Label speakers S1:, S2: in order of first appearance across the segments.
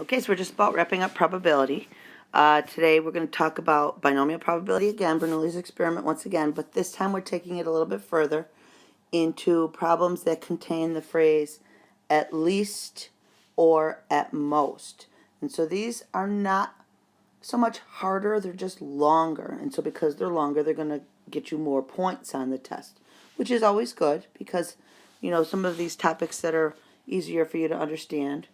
S1: Okay, so we're just about wrapping up probability. Today we're going to talk about binomial probability again, Bernoulli's experiment once again, but this time we're taking it a little bit further into problems that contain the phrase at least or at most. And so these are not so much harder, they're just longer. And so because they're longer, they're going to get you more points on the test, which is always good because, some of these topics that are easier for you to understand,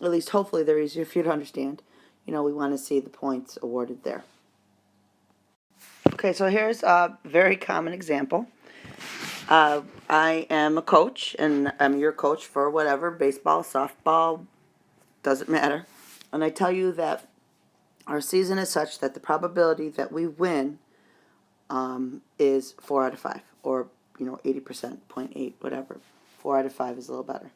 S1: at least hopefully they're easier for you to understand, we want to see the points awarded there. Okay, so here's a very common example. I am a coach, and I'm your coach for whatever, baseball, softball, doesn't matter. And I tell you that our season is such that the probability that we win is 4 out of 5, or 80%, 0.8, whatever. 4 out of 5 is a little better.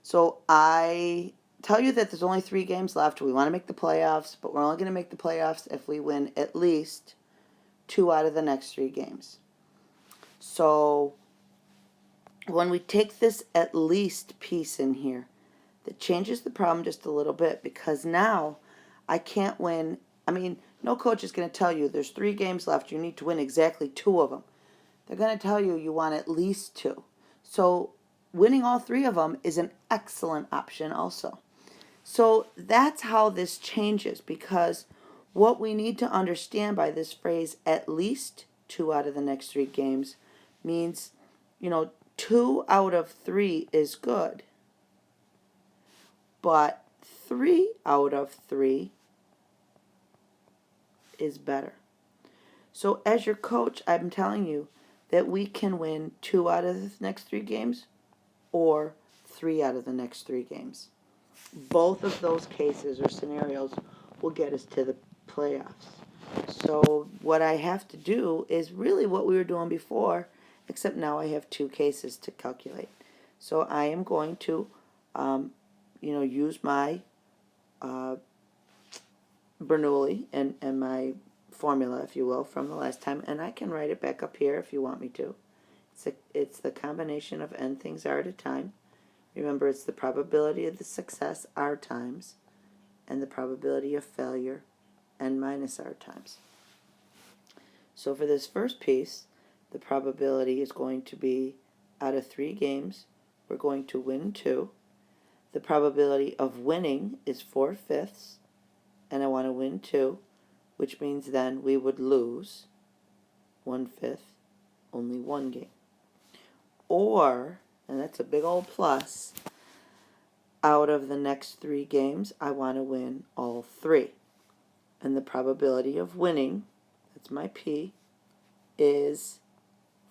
S1: So I tell you that there's only 3 games left. We want to make the playoffs, but we're only going to make the playoffs if we win at least 2 out of the next 3 games. So when we take this at least piece in here, that changes the problem just a little bit, because now I can't win. No coach is going to tell you there's 3 games left, you need to win exactly 2 of them. They're going to tell you you want at least 2. So winning all 3 of them is an excellent option also. So that's how this changes, because what we need to understand by this phrase, at least 2 out of the next 3 games, means, 2 out of 3 is good, but 3 out of 3 is better. So as your coach, I'm telling you that we can win 2 out of the next 3 games or 3 out of the next 3 games. Both of those cases or scenarios will get us to the playoffs. So what I have to do is really what we were doing before, except now I have 2 cases to calculate. So I am going to, use my Bernoulli and my formula, if you will, from the last time, and I can write it back up here if you want me to. It's the combination of n things r at a time. Remember, it's the probability of the success r times, and the probability of failure n minus r times. So for this first piece, the probability is going to be out of 3 games, we're going to win 2. The probability of winning is 4/5, and I want to win 2, which means then we would lose 1/5, only 1 game. Or, and that's a big old plus, out of the next 3 games, I want to win all 3. And the probability of winning, that's my P, is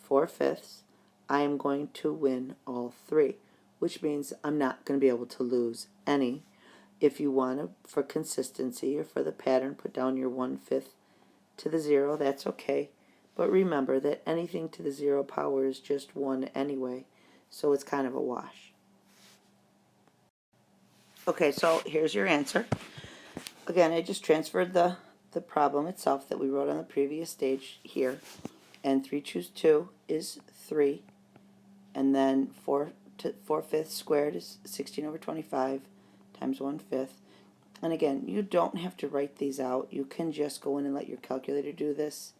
S1: 4/5. I am going to win all 3, which means I'm not going to be able to lose any. If you want to, for consistency or for the pattern, put down your 1/5 to the 0, that's okay. But remember that anything to the 0 power is just 1 anyway, so it's kind of a wash. Okay, so here's your answer. Again, I just transferred the problem itself that we wrote on the previous stage here. And 3 choose 2 is 3. And then 4/5 squared is 16/25 times 1/5. And again, you don't have to write these out. You can just go in and let your calculator do this.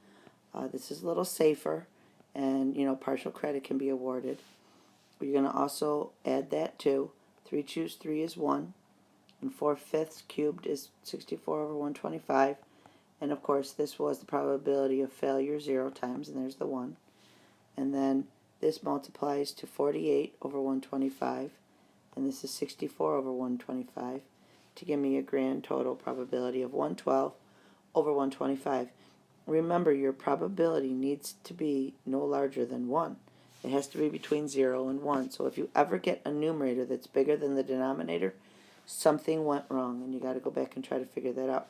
S1: This is a little safer, and partial credit can be awarded. You're going to also add that to 3 choose 3 is 1, and 4/5 cubed is 64/125. And of course, this was the probability of failure 0 times, and there's the 1. And then this multiplies to 48/125, and this is 64/125, to give me a grand total probability of 112/125. Remember, your probability needs to be no larger than 1. It has to be between 0 and 1. So if you ever get a numerator that's bigger than the denominator, something went wrong, and you got to go back and try to figure that out.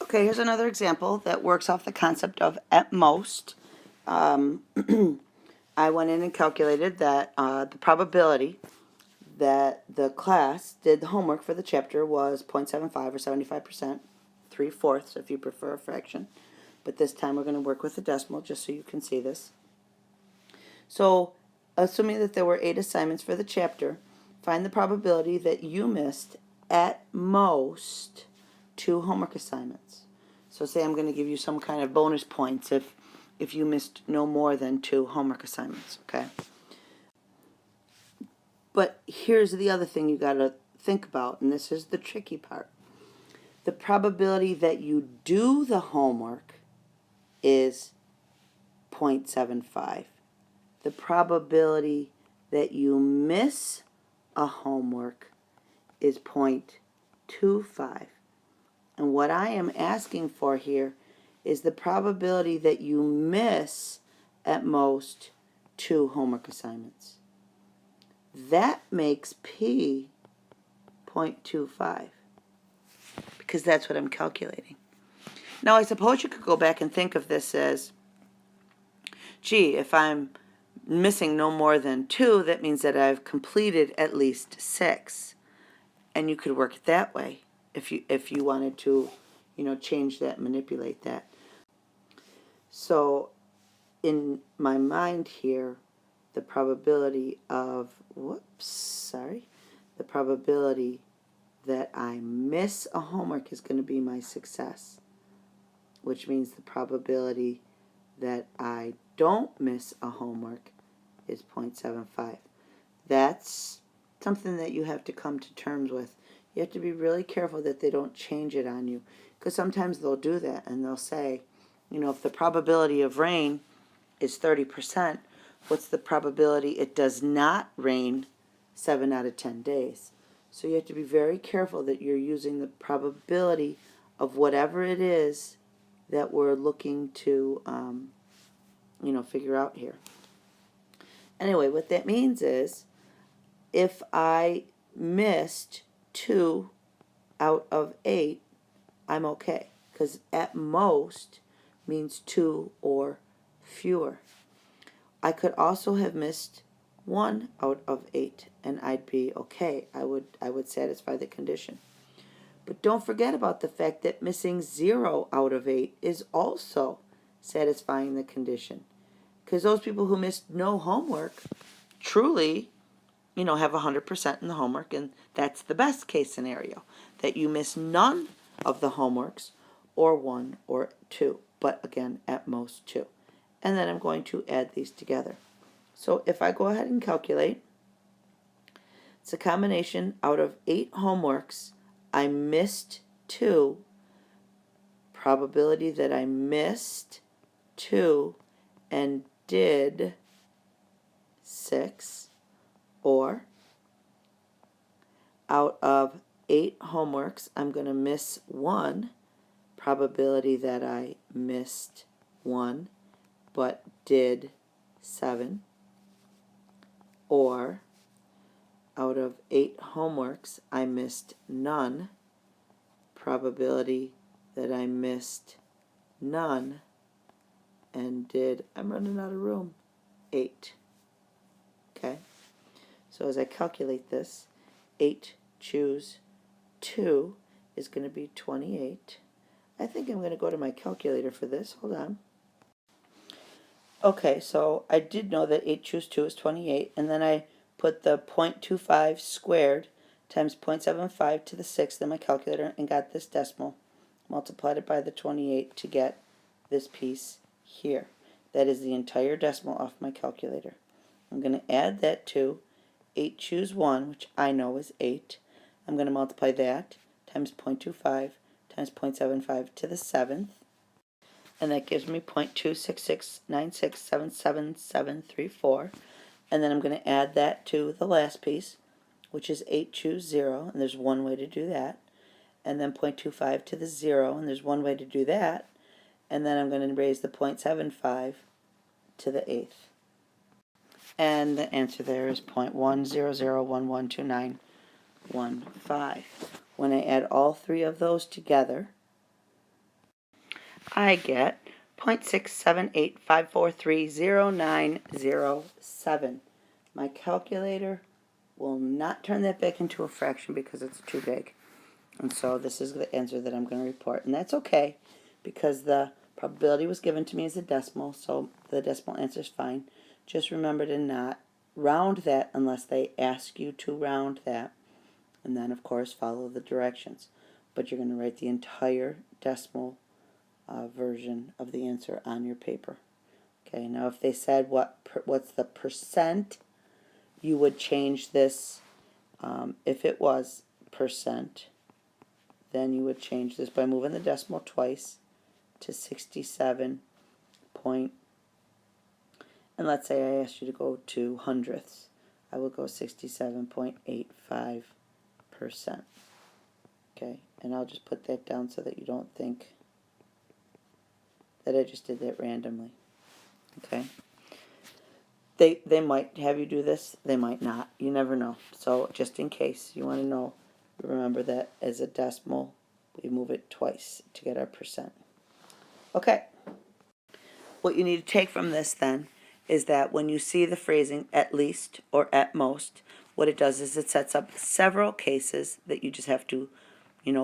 S1: Okay, here's another example that works off the concept of at most. I went in and calculated that the probability that the class did the homework for the chapter was 0.75 or 75%, 3/4 if you prefer a fraction. But this time we're going to work with the decimal just so you can see this. So, assuming that there were 8 assignments for the chapter, Find the probability that you missed at most 2 homework assignments. So say I'm going to give you some kind of bonus points if you missed no more than 2 homework assignments, okay? But here's the other thing you got to think about, and this is the tricky part. The probability that you do the homework is 0.75. The probability that you miss a homework is 0.25. And what I am asking for here is the probability that you miss at most 2 homework assignments. That makes P 0.25 because that's what I'm calculating. Now, I suppose you could go back and think of this as, gee, if I'm missing no more than 2, that means that I've completed at least 6. And you could work it that way if you wanted to, change that, manipulate that. So in my mind here, the probability that I miss a homework is going to be my success, which means the probability that I don't miss a homework is 0.75. That's something that you have to come to terms with. You have to be really careful that they don't change it on you, because sometimes they'll do that and they'll say, if the probability of rain is 30%, what's the probability it does not rain 7 out of 10 days? So you have to be very careful that you're using the probability of whatever it is that we're looking to, figure out here. Anyway, what that means is if I missed 2 out of 8, I'm okay, because at most means 2 or fewer. I could also have missed 1 out of 8, and I'd be okay. I would satisfy the condition. But don't forget about the fact that missing 0 out of 8 is also satisfying the condition. Because those people who missed no homework truly, have 100% in the homework, and that's the best case scenario, that you miss none of the homeworks, or 1 or 2, but again, at most 2. And then I'm going to add these together. So if I go ahead and calculate, it's a combination out of 8 homeworks, I missed 2, probability that I missed 2 and did 6, or out of 8 homeworks, I'm going to miss 1, probability that I missed 1 but did 7, or out of 8 homeworks, I missed none, probability that I missed none and did, I'm running out of room, 8. Okay? So as I calculate this, 8 choose 2 is going to be 28. I think I'm going to go to my calculator for this. Hold on. Okay, so I did know that 8 choose 2 is 28, and then I put the 0.25 squared times 0.75 to the 6th in my calculator and got this decimal. Multiplied it by the 28 to get this piece here. That is the entire decimal off my calculator. I'm going to add that to 8 choose 1, which I know is 8. I'm going to multiply that times 0.25 times 0.75 to the 7th. And that gives me 0.26696777734. And then I'm going to add that to the last piece, which is 8 choose 0, and there's one way to do that. And then 0.25 to the 0, and there's one way to do that. And then I'm going to raise the 0.75 to the 8th. And the answer there is 0.100112915. When I add all 3 of those together, I get 0.67854300907. My calculator will not turn that back into a fraction because it's too big. And so this is the answer that I'm going to report. And that's okay, because the probability was given to me as a decimal, so the decimal answer is fine. Just remember to not round that unless they ask you to round that, and then of course follow the directions. But you're going to write the entire decimal version of the answer on your paper. Okay, now if they said what's the percent, you would change this. If it was percent, then you would change this by moving the decimal twice to 67 point, and let's say I asked you to go to hundredths, I would go 67.85%. Okay, and I'll just put that down so that you don't think that I just did that randomly. Okay, they might have you do this, they might not, you never know. So just in case you want to know, remember that as a decimal we move it twice to get our percent. Okay, what you need to take from this then is that when you see the phrasing at least or at most, what it does is it sets up several cases that you just have to,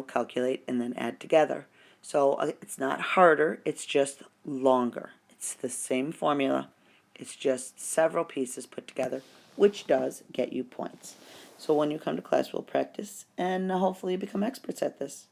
S1: calculate and then add together. So it's not harder, it's just longer. It's the same formula, it's just several pieces put together, which does get you points. So when you come to class, we'll practice and hopefully become experts at this.